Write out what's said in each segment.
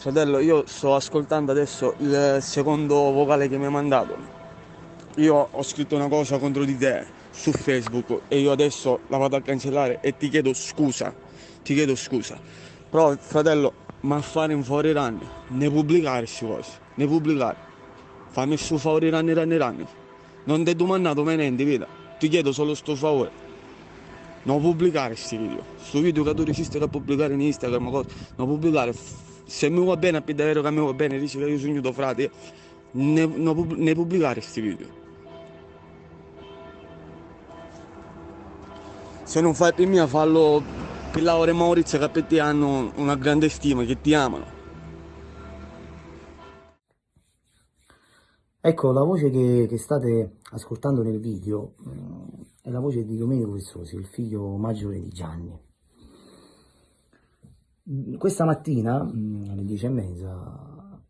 Fratello, io sto ascoltando adesso il secondo vocale che mi hai mandato. Io ho scritto una cosa contro di te su Facebook e io adesso la vado a cancellare e ti chiedo scusa. Ti chiedo scusa. Però, fratello, ma fare un fuori run, ne pubblicare queste cose, ne pubblicare. Fammi sto favore run. Non ti ho domandato mai niente, veda. Ti chiedo solo sto favore. Non pubblicare questi video. Sto video che tu resiste a pubblicare in Instagram, non pubblicare. Se mi va bene, a davvero che mi va bene, dici che io sono tuo frate, ne pubblicare questi video. Se non fai per me, fallo per Laura e Maurizio che per te hanno una grande stima, che ti amano. Ecco, la voce che state ascoltando nel video è la voce di Domenico Vessosi, il figlio maggiore di Gianni. Questa mattina, alle 10:30,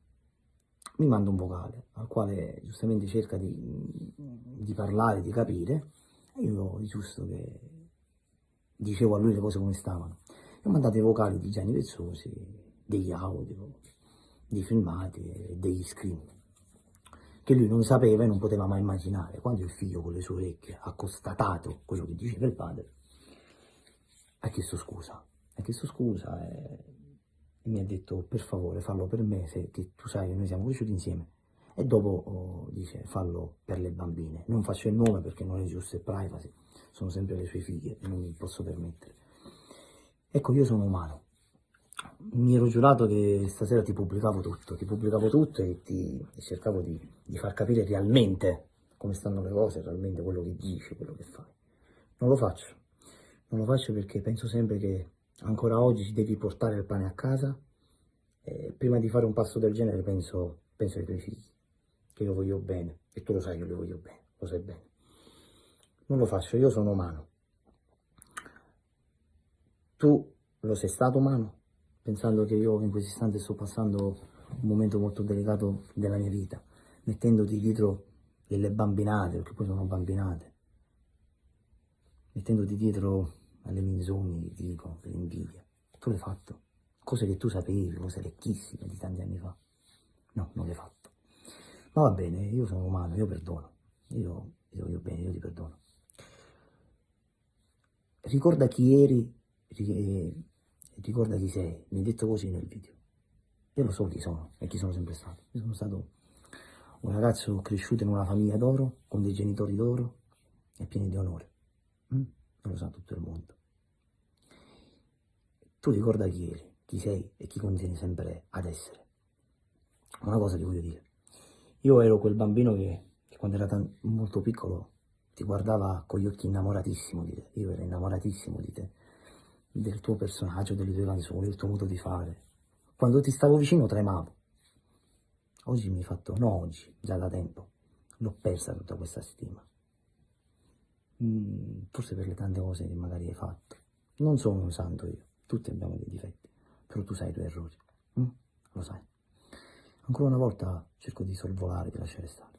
mi manda un vocale, al quale giustamente cerca di parlare, di capire, e io è giusto che dicevo a lui le cose come stavano. E ho mandato i vocali di Gianni Vessosi, degli audio, dei filmati e degli screen, che lui non sapeva e non poteva mai immaginare. Quando il figlio con le sue orecchie ha constatato quello che diceva il padre, ha chiesto scusa e mi ha detto per favore fallo per me, se che tu sai che noi siamo cresciuti insieme. E dopo dice fallo per le bambine. Non faccio il nome perché non è giusto, è privacy, sono sempre le sue figlie e non mi posso permettere. Ecco, io sono umano. Mi ero giurato che stasera ti pubblicavo tutto e cercavo di far capire realmente come stanno le cose, realmente quello che dici, quello che fai. Non lo faccio, non lo faccio perché penso sempre che ancora oggi ci devi portare il pane a casa e prima di fare un passo del genere penso ai tuoi figli, che io voglio bene e tu lo sai che li voglio bene, lo sai bene. Non lo faccio, io sono umano. Tu lo sei stato umano, pensando che io in questo istante sto passando un momento molto delicato della mia vita, mettendoti dietro delle bambinate, perché poi sono bambinate, mettendoti dietro alle menzogne, che ti dico, per invidia. Tu l'hai fatto, cose che tu sapevi, cose vecchissime di tanti anni fa. No, non l'hai fatto. Ma va bene, io sono umano, io perdono, io voglio bene, io ti perdono. Ricorda chi eri, ricorda chi sei, mi hai detto così nel video. Io lo so chi sono e chi sono sempre stato. Io sono stato un ragazzo cresciuto in una famiglia d'oro, con dei genitori d'oro e pieni di onore. Lo sa tutto il mondo. Tu ricorda chi eri, chi sei e chi continui sempre ad essere. Una cosa ti voglio dire. Io ero quel bambino che quando era molto piccolo ti guardava con gli occhi innamoratissimo di te. Io ero innamoratissimo di te, del tuo personaggio, delle tue canzoni, del tuo modo di fare. Quando ti stavo vicino tremavo. Oggi mi hai fatto, no oggi, già da tempo, l'ho persa tutta questa stima. Forse per le tante cose che magari hai fatto. Non sono un santo io, tutti abbiamo dei difetti, però tu sai i tuoi errori, lo sai. Ancora una volta cerco di sorvolare, di lasciare stare.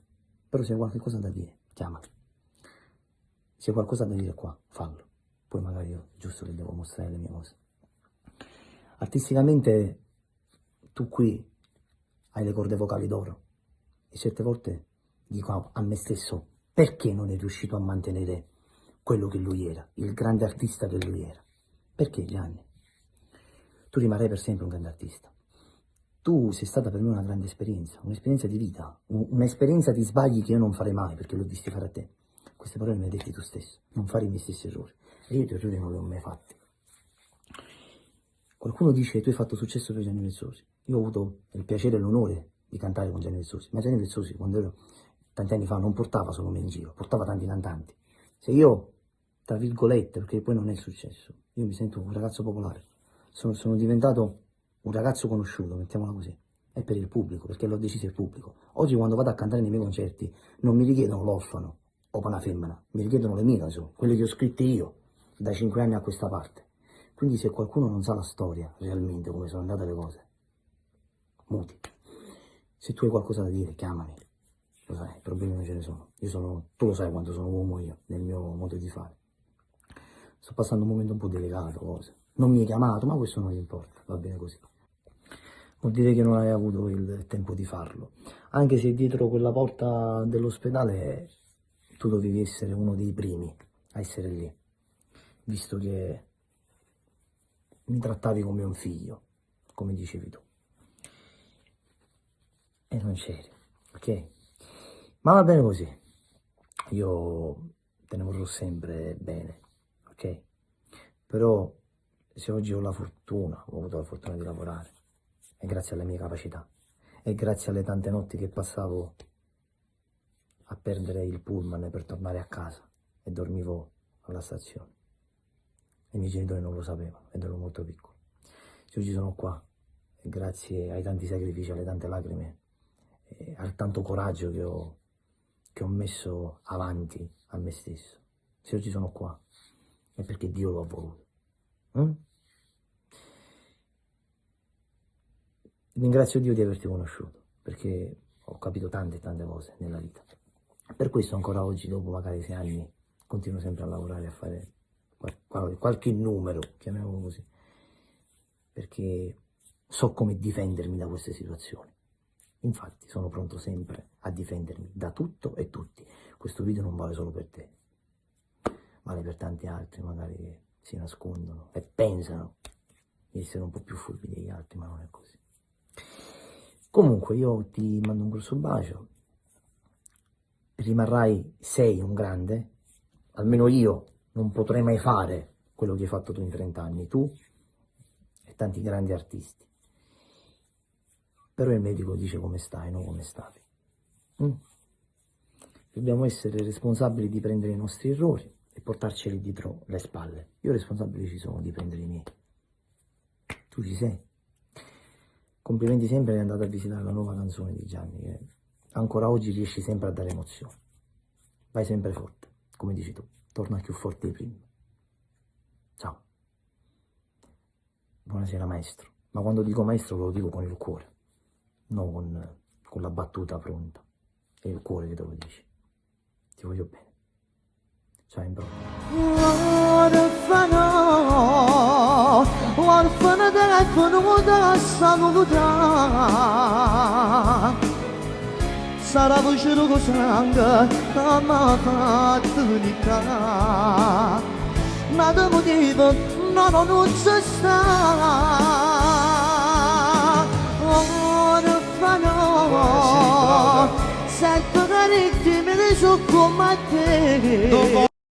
Però se hai qualche cosa da dire, chiamami. Se hai qualcosa da dire qua, fallo. Poi magari io, giusto che devo mostrare le mie cose. Artisticamente, tu qui hai le corde vocali d'oro. E certe volte dico a me stesso, perché non è riuscito a mantenere quello che lui era, il grande artista che lui era? Perché, Gianni? Tu rimarrai per sempre un grande artista. Tu sei stata per me una grande esperienza, un'esperienza di vita, un'esperienza di sbagli che io non farei mai perché l'ho visti fare a te. Queste parole me le hai dette tu stesso, non fare i miei stessi errori. E io i tuoi errori non li ho mai fatti. Qualcuno dice che tu hai fatto successo per Gianni Vezzosi. Io ho avuto il piacere e l'onore di cantare con Gianni Vezzosi, ma Gianni Vezzosi quando ero tanti anni fa non portava solo me in giro, portava tanti cantanti. Se io, tra virgolette, perché poi non è successo, io mi sento un ragazzo popolare, sono diventato un ragazzo conosciuto, mettiamola così, è per il pubblico, perché l'ho deciso il pubblico. Oggi quando vado a cantare nei miei concerti non mi richiedono l'orfano o una femmina, mi richiedono le mie canzoni, quelle che ho scritte io da 5 anni a questa parte. Quindi se qualcuno non sa la storia realmente, come sono andate le cose, muti. Se tu hai qualcosa da dire, chiamami. Lo sai, problemi non ce ne sono. Tu lo sai quanto sono uomo io, nel mio modo di fare. Sto passando un momento un po' delicato, cose. Non mi hai chiamato, ma questo non importa, va bene così. vuol dire che non hai avuto il tempo di farlo. Anche se dietro quella porta dell'ospedale tu dovevi essere uno dei primi a essere lì, visto che mi trattavi come un figlio, come dicevi tu. E non c'eri, ok? Ma va bene così. Io te ne vorrò sempre bene, ok? Però se oggi ho avuto la fortuna di lavorare, è grazie alle mie capacità, è grazie alle tante notti che passavo a perdere il pullman per tornare a casa e dormivo alla stazione. I miei genitori non lo sapevano ed ero molto piccolo. Se oggi sono qua, è grazie ai tanti sacrifici, alle tante lacrime, e al tanto coraggio che ho messo avanti a me stesso. Se oggi sono qua, è perché Dio lo ha voluto. Ringrazio Dio di averti conosciuto, perché ho capito tante cose nella vita. Per questo ancora oggi, dopo magari 6 anni, continuo sempre a lavorare, a fare qualche numero, chiamiamolo così, perché so come difendermi da queste situazioni. Infatti sono pronto sempre a difendermi da tutto e tutti. Questo video non vale solo per te, vale per tanti altri magari che si nascondono e pensano di essere un po' più furbi degli altri, ma non è così. Comunque io ti mando un grosso bacio, sei un grande, almeno io non potrei mai fare quello che hai fatto tu in 30 anni, tu e tanti grandi artisti. Però il medico dice come stai, non come stavi. Dobbiamo essere responsabili di prendere i nostri errori e portarceli dietro le spalle. Io responsabile ci sono di prendere i miei. Tu ci sei. Complimenti sempre che è andato a visitare la nuova canzone di Gianni, che ancora oggi riesci sempre a dare emozione. Vai sempre forte, come dici tu, torna più forte di prima. Ciao. Buonasera maestro, ma quando dico maestro lo dico con il cuore, non con la battuta pronta, è il cuore che te lo dici. Ti voglio bene. Ciao in brocco. Orfana telefonuda saluda Sarabışır kusanga ama fattınika Nadı mı diydim non unutsuzsa Orfana Sen kadar iktimini çok kummatte